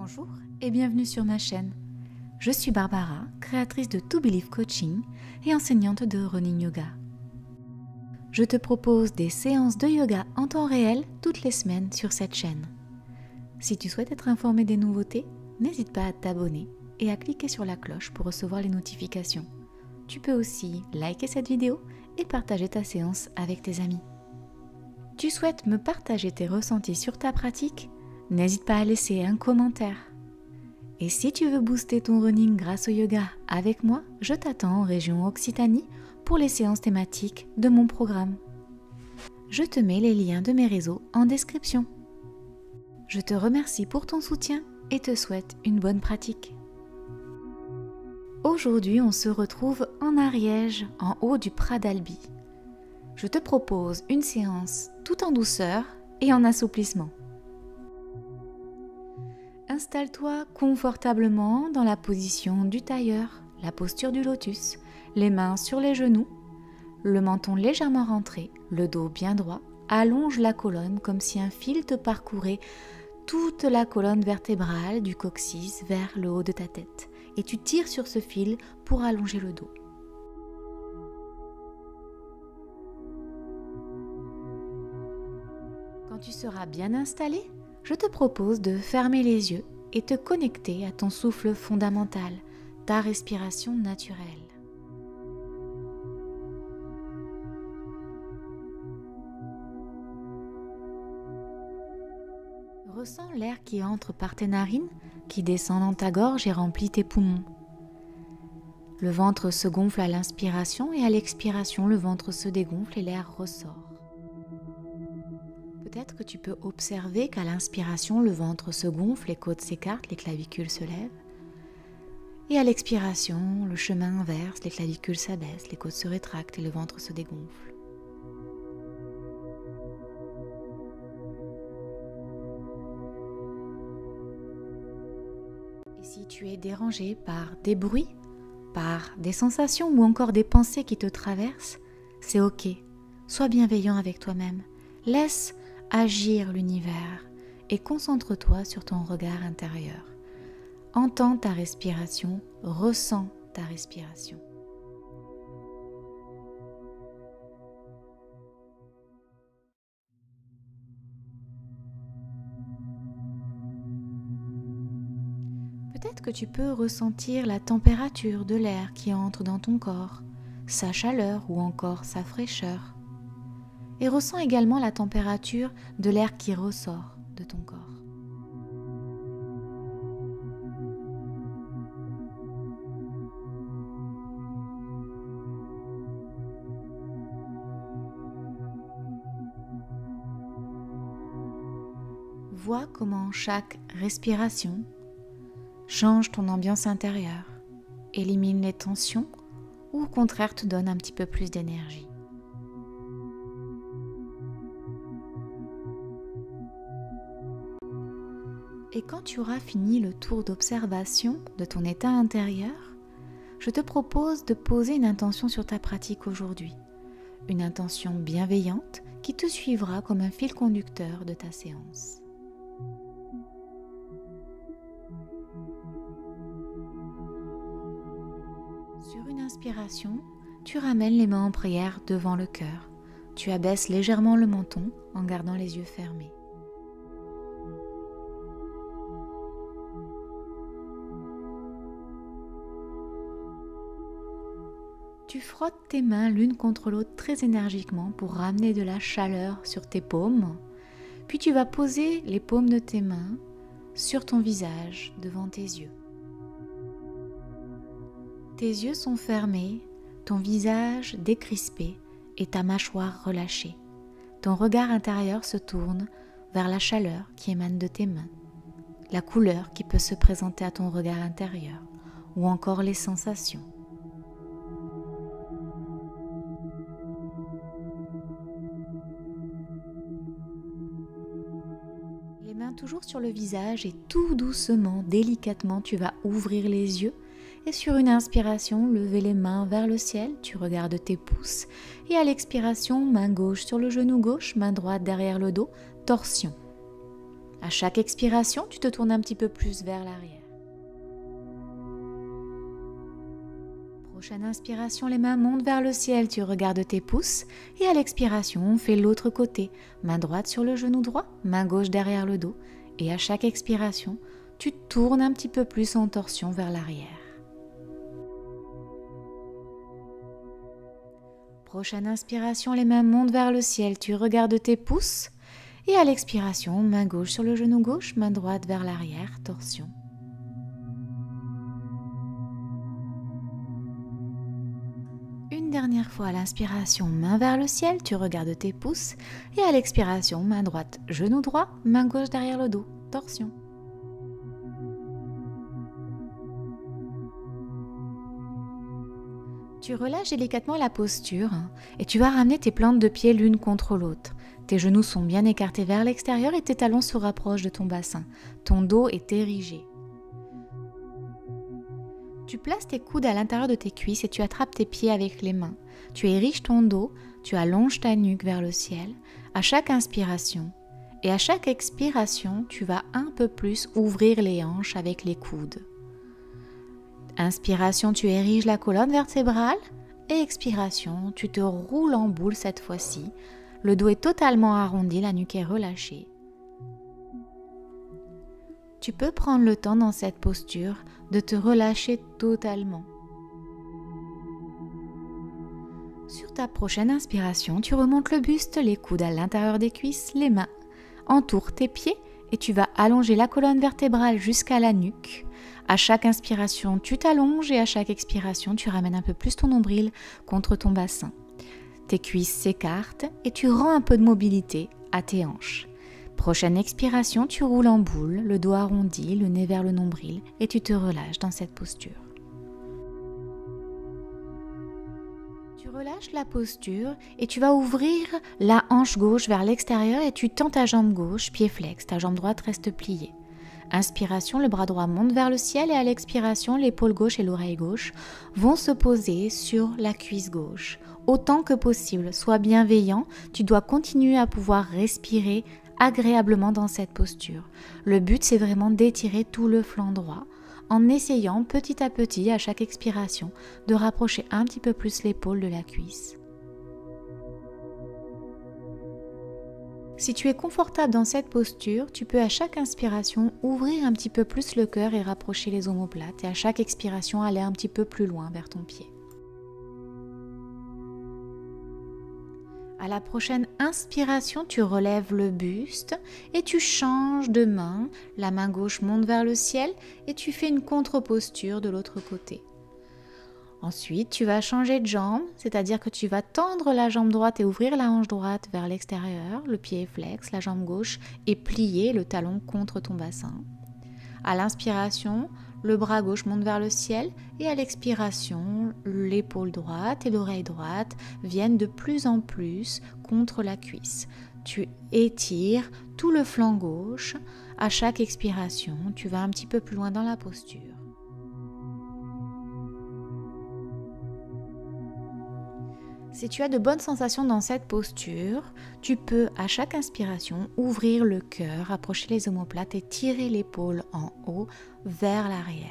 Bonjour et bienvenue sur ma chaîne. Je suis Barbara, créatrice de To Believe Coaching et enseignante de Running Yoga. Je te propose des séances de yoga en temps réel toutes les semaines sur cette chaîne. Si tu souhaites être informé des nouveautés, n'hésite pas à t'abonner et à cliquer sur la cloche pour recevoir les notifications. Tu peux aussi liker cette vidéo et partager ta séance avec tes amis. Tu souhaites me partager tes ressentis sur ta pratique? N'hésite pas à laisser un commentaire. Et si tu veux booster ton running grâce au yoga avec moi, je t'attends en région Occitanie pour les séances thématiques de mon programme. Je te mets les liens de mes réseaux en description. Je te remercie pour ton soutien et te souhaite une bonne pratique. Aujourd'hui, on se retrouve en Ariège, en haut du Prat d'Albi. Je te propose une séance tout en douceur et en assouplissement. Installe-toi confortablement dans la position du tailleur, la posture du lotus, les mains sur les genoux, le menton légèrement rentré, le dos bien droit, allonge la colonne comme si un fil te parcourait toute la colonne vertébrale du coccyx vers le haut de ta tête et tu tires sur ce fil pour allonger le dos. Quand tu seras bien installé, je te propose de fermer les yeux et te connecter à ton souffle fondamental, ta respiration naturelle. Ressens l'air qui entre par tes narines, qui descend dans ta gorge et remplit tes poumons. Le ventre se gonfle à l'inspiration et à l'expiration, le ventre se dégonfle et l'air ressort. Peut-être que tu peux observer qu'à l'inspiration, le ventre se gonfle, les côtes s'écartent, les clavicules se lèvent. Et à l'expiration, le chemin inverse, les clavicules s'abaissent, les côtes se rétractent et le ventre se dégonfle. Et si tu es dérangé par des bruits, par des sensations ou encore des pensées qui te traversent, c'est ok. Sois bienveillant avec toi-même. Laisse agir l'univers et concentre-toi sur ton regard intérieur. Entends ta respiration, ressens ta respiration. Peut-être que tu peux ressentir la température de l'air qui entre dans ton corps, sa chaleur ou encore sa fraîcheur. Et ressens également la température de l'air qui ressort de ton corps. Vois comment chaque respiration change ton ambiance intérieure, élimine les tensions ou au contraire te donne un petit peu plus d'énergie. Et quand tu auras fini le tour d'observation de ton état intérieur, je te propose de poser une intention sur ta pratique aujourd'hui. Une intention bienveillante qui te suivra comme un fil conducteur de ta séance. Sur une inspiration, tu ramènes les mains en prière devant le cœur. Tu abaisses légèrement le menton en gardant les yeux fermés. Tu frottes tes mains l'une contre l'autre très énergiquement pour ramener de la chaleur sur tes paumes. Puis tu vas poser les paumes de tes mains sur ton visage devant tes yeux. Tes yeux sont fermés, ton visage décrispé et ta mâchoire relâchée. Ton regard intérieur se tourne vers la chaleur qui émane de tes mains, la couleur qui peut se présenter à ton regard intérieur ou encore les sensations. Les mains toujours sur le visage et tout doucement, délicatement, tu vas ouvrir les yeux et sur une inspiration, lever les mains vers le ciel, tu regardes tes pouces et à l'expiration, main gauche sur le genou gauche, main droite derrière le dos, torsion. À chaque expiration, tu te tournes un petit peu plus vers l'arrière. Prochaine inspiration, les mains montent vers le ciel, tu regardes tes pouces et à l'expiration, on fait l'autre côté. Main droite sur le genou droit, main gauche derrière le dos et à chaque expiration, tu tournes un petit peu plus en torsion vers l'arrière. Prochaine inspiration, les mains montent vers le ciel, tu regardes tes pouces et à l'expiration, main gauche sur le genou gauche, main droite vers l'arrière, torsion. Une dernière fois à l'inspiration, main vers le ciel, tu regardes tes pouces et à l'expiration, main droite, genou droit, main gauche derrière le dos, torsion. Tu relâches délicatement la posture et tu vas ramener tes plantes de pied l'une contre l'autre. Tes genoux sont bien écartés vers l'extérieur et tes talons se rapprochent de ton bassin. Ton dos est érigé. Tu places tes coudes à l'intérieur de tes cuisses et tu attrapes tes pieds avec les mains. Tu ériges ton dos, tu allonges ta nuque vers le ciel à chaque inspiration. Et à chaque expiration, tu vas un peu plus ouvrir les hanches avec les coudes. Inspiration, tu ériges la colonne vertébrale. Et expiration, tu te roules en boule cette fois-ci. Le dos est totalement arrondi, la nuque est relâchée. Tu peux prendre le temps dans cette posture de te relâcher totalement. Sur ta prochaine inspiration, tu remontes le buste, les coudes à l'intérieur des cuisses, les mains entourent tes pieds et tu vas allonger la colonne vertébrale jusqu'à la nuque. À chaque inspiration, tu t'allonges et à chaque expiration, tu ramènes un peu plus ton nombril contre ton bassin. Tes cuisses s'écartent et tu rends un peu de mobilité à tes hanches. Prochaine expiration, tu roules en boule, le dos arrondi, le nez vers le nombril et tu te relâches dans cette posture. Tu relâches la posture et tu vas ouvrir la hanche gauche vers l'extérieur et tu tends ta jambe gauche, pied flex, ta jambe droite reste pliée. Inspiration, le bras droit monte vers le ciel et à l'expiration, l'épaule gauche et l'oreille gauche vont se poser sur la cuisse gauche. Autant que possible, sois bienveillant, tu dois continuer à pouvoir respirer agréablement dans cette posture. Le but, c'est vraiment d'étirer tout le flanc droit en essayant petit à petit, à chaque expiration, de rapprocher un petit peu plus l'épaule de la cuisse. Si tu es confortable dans cette posture, tu peux à chaque inspiration ouvrir un petit peu plus le cœur et rapprocher les omoplates et à chaque expiration aller un petit peu plus loin vers ton pied. À la prochaine inspiration, tu relèves le buste et tu changes de main. La main gauche monte vers le ciel et tu fais une contre-posture de l'autre côté. Ensuite, tu vas changer de jambe, c'est-à-dire que tu vas tendre la jambe droite et ouvrir la hanche droite vers l'extérieur. Le pied est flex, la jambe gauche est pliée, le talon contre ton bassin. À l'inspiration, le bras gauche monte vers le ciel et à l'expiration, l'épaule droite et l'oreille droite viennent de plus en plus contre la cuisse. Tu étires tout le flanc gauche. À chaque expiration, tu vas un petit peu plus loin dans la posture. Si tu as de bonnes sensations dans cette posture, tu peux à chaque inspiration ouvrir le cœur, approcher les omoplates et tirer l'épaule en haut vers l'arrière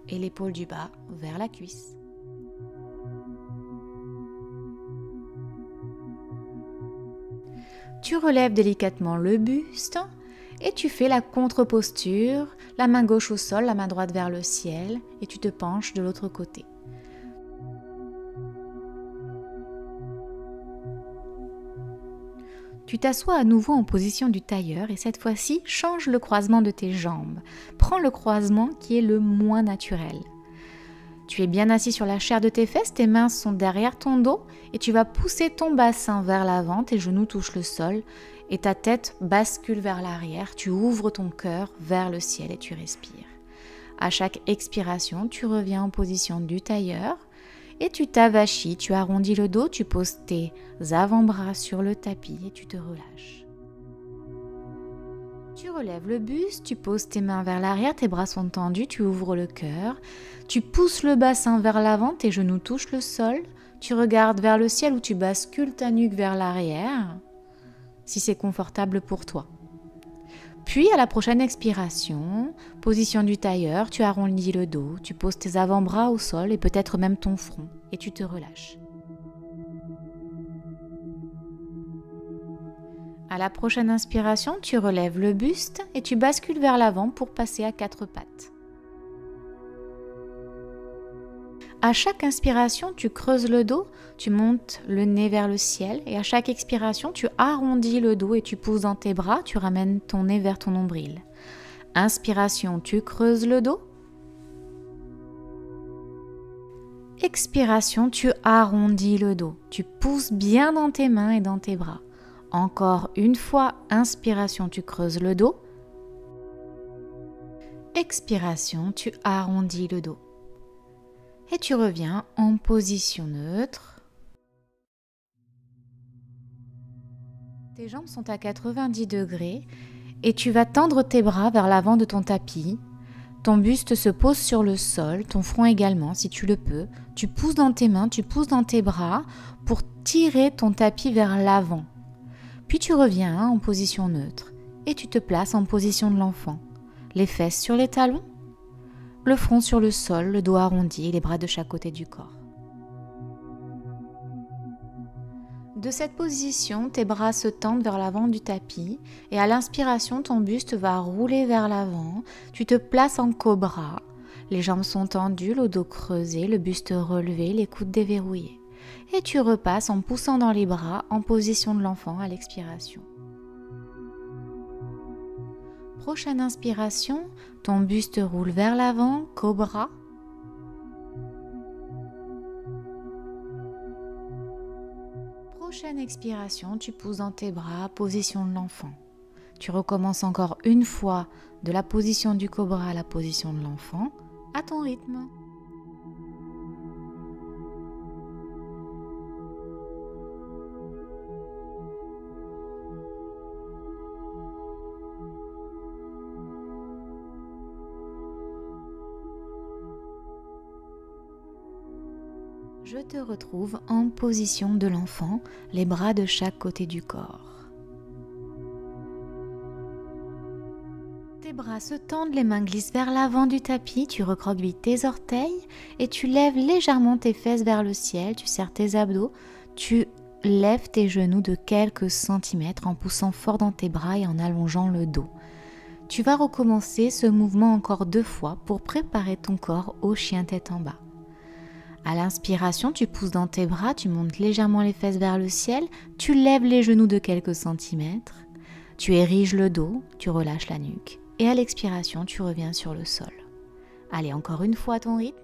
et l'épaule du bas vers la cuisse. Tu relèves délicatement le buste et tu fais la contre-posture, la main gauche au sol, la main droite vers le ciel et tu te penches de l'autre côté. Tu t'assois à nouveau en position du tailleur et cette fois-ci, change le croisement de tes jambes. Prends le croisement qui est le moins naturel. Tu es bien assis sur la chair de tes fesses, tes mains sont derrière ton dos et tu vas pousser ton bassin vers l'avant, tes genoux touchent le sol et ta tête bascule vers l'arrière. Tu ouvres ton cœur vers le ciel et tu respires. À chaque expiration, tu reviens en position du tailleur. Et tu t'avachis, tu arrondis le dos, tu poses tes avant-bras sur le tapis et tu te relâches. Tu relèves le buste, tu poses tes mains vers l'arrière, tes bras sont tendus, tu ouvres le cœur. Tu pousses le bassin vers l'avant, tes genoux touchent le sol. Tu regardes vers le ciel ou tu bascules ta nuque vers l'arrière, si c'est confortable pour toi. Puis à la prochaine expiration, position du tailleur, tu arrondis le dos, tu poses tes avant-bras au sol et peut-être même ton front et tu te relâches. À la prochaine inspiration, tu relèves le buste et tu bascules vers l'avant pour passer à 4 pattes. À chaque inspiration, tu creuses le dos, tu montes le nez vers le ciel et à chaque expiration, tu arrondis le dos et tu pousses dans tes bras, tu ramènes ton nez vers ton nombril. Inspiration, tu creuses le dos. Expiration, tu arrondis le dos, tu pousses bien dans tes mains et dans tes bras. Encore une fois, inspiration, tu creuses le dos. Expiration, tu arrondis le dos. Et tu reviens en position neutre. Tes jambes sont à 90 degrés et tu vas tendre tes bras vers l'avant de ton tapis. Ton buste se pose sur le sol, ton front également si tu le peux. Tu pousses dans tes mains, tu pousses dans tes bras pour tirer ton tapis vers l'avant. Puis tu reviens en position neutre et tu te places en position de l'enfant. Les fesses sur les talons. Le front sur le sol, le dos arrondi et les bras de chaque côté du corps. De cette position, tes bras se tendent vers l'avant du tapis et à l'inspiration, ton buste va rouler vers l'avant. Tu te places en cobra. Les jambes sont tendues, le dos creusé, le buste relevé, les coudes déverrouillés. Et tu repasses en poussant dans les bras en position de l'enfant à l'expiration. Prochaine inspiration, ton buste roule vers l'avant, cobra. Prochaine expiration, tu pousses dans tes bras, position de l'enfant. Tu recommences encore une fois de la position du cobra à la position de l'enfant, à ton rythme. Je te retrouve en position de l'enfant, les bras de chaque côté du corps. Tes bras se tendent, les mains glissent vers l'avant du tapis, tu recroquevilles tes orteils et tu lèves légèrement tes fesses vers le ciel, tu serres tes abdos, tu lèves tes genoux de quelques centimètres en poussant fort dans tes bras et en allongeant le dos. Tu vas recommencer ce mouvement encore 2 fois pour préparer ton corps au chien tête en bas. À l'inspiration, tu pousses dans tes bras, tu montes légèrement les fesses vers le ciel, tu lèves les genoux de quelques centimètres, tu ériges le dos, tu relâches la nuque. Et à l'expiration, tu reviens sur le sol. Allez, encore une fois à ton rythme.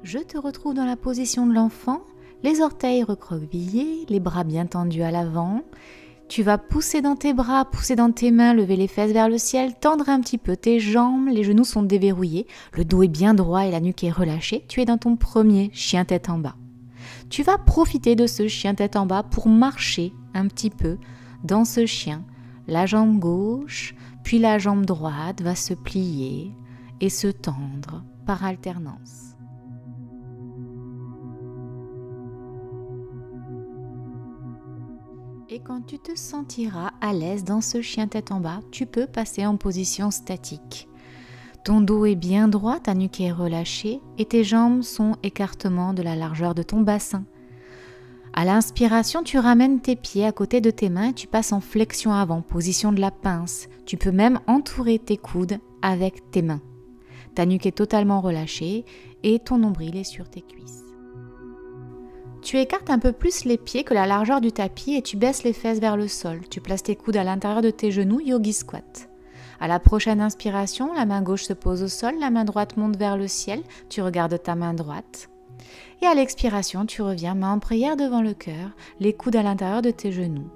Je te retrouve dans la position de l'enfant, les orteils recroquevillés, les bras bien tendus à l'avant. Tu vas pousser dans tes bras, pousser dans tes mains, lever les fesses vers le ciel, tendre un petit peu tes jambes, les genoux sont déverrouillés, le dos est bien droit et la nuque est relâchée. Tu es dans ton premier chien tête en bas. Tu vas profiter de ce chien tête en bas pour marcher un petit peu dans ce chien. La jambe gauche, puis la jambe droite va se plier et se tendre par alternance. Et quand tu te sentiras à l'aise dans ce chien tête en bas, tu peux passer en position statique. Ton dos est bien droit, ta nuque est relâchée et tes jambes sont écartement de la largeur de ton bassin. À l'inspiration, tu ramènes tes pieds à côté de tes mains et tu passes en flexion avant, position de la pince. Tu peux même entourer tes coudes avec tes mains. Ta nuque est totalement relâchée et ton nombril est sur tes cuisses. Tu écartes un peu plus les pieds que la largeur du tapis et tu baisses les fesses vers le sol. Tu places tes coudes à l'intérieur de tes genoux, yogi squat. À la prochaine inspiration, la main gauche se pose au sol, la main droite monte vers le ciel. Tu regardes ta main droite. Et à l'expiration, tu reviens main en prière devant le cœur, les coudes à l'intérieur de tes genoux.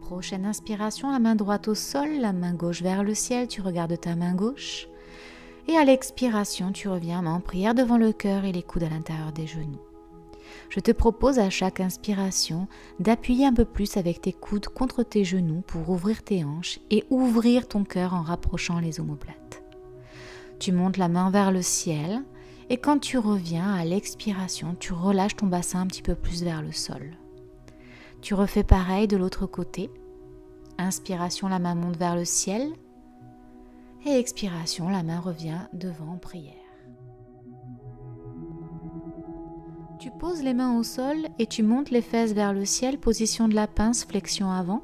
Prochaine inspiration, la main droite au sol, la main gauche vers le ciel. Tu regardes ta main gauche. Et à l'expiration, tu reviens main en prière devant le cœur et les coudes à l'intérieur des genoux. Je te propose à chaque inspiration d'appuyer un peu plus avec tes coudes contre tes genoux pour ouvrir tes hanches et ouvrir ton cœur en rapprochant les omoplates. Tu montes la main vers le ciel et quand tu reviens à l'expiration, tu relâches ton bassin un petit peu plus vers le sol. Tu refais pareil de l'autre côté. Inspiration, la main monte vers le ciel et expiration, la main revient devant en prière. Tu poses les mains au sol et tu montes les fesses vers le ciel, position de la pince, flexion avant.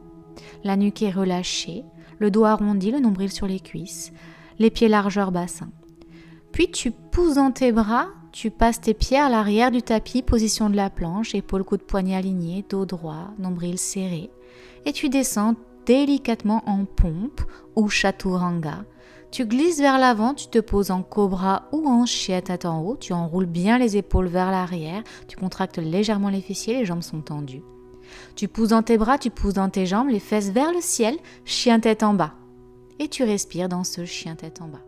La nuque est relâchée, le dos arrondi, le nombril sur les cuisses, les pieds largeur bassin. Puis tu pousses dans tes bras, tu passes tes pieds à l'arrière du tapis, position de la planche, épaules, coudes, poignets alignés, dos droit, nombril serré. Et tu descends délicatement en pompe ou chaturanga. Tu glisses vers l'avant, tu te poses en cobra ou en chien tête en haut, tu enroules bien les épaules vers l'arrière, tu contractes légèrement les fessiers, les jambes sont tendues. Tu pousses dans tes bras, tu pousses dans tes jambes, les fesses vers le ciel, chien tête en bas. Et tu respires dans ce chien tête en bas.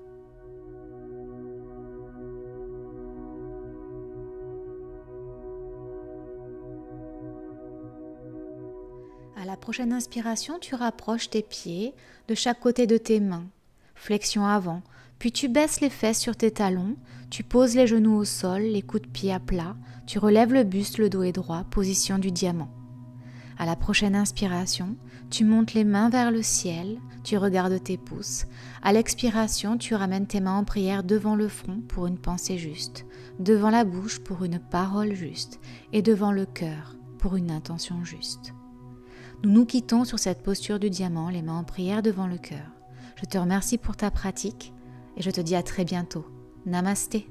À la prochaine inspiration, tu rapproches tes pieds de chaque côté de tes mains. Flexion avant, puis tu baisses les fesses sur tes talons, tu poses les genoux au sol, les coudes de pied à plat, tu relèves le buste, le dos est droit, position du diamant. À la prochaine inspiration, tu montes les mains vers le ciel, tu regardes tes pouces. À l'expiration, tu ramènes tes mains en prière devant le front pour une pensée juste, devant la bouche pour une parole juste et devant le cœur pour une intention juste. Nous nous quittons sur cette posture du diamant, les mains en prière devant le cœur. Je te remercie pour ta pratique et je te dis à très bientôt. Namasté.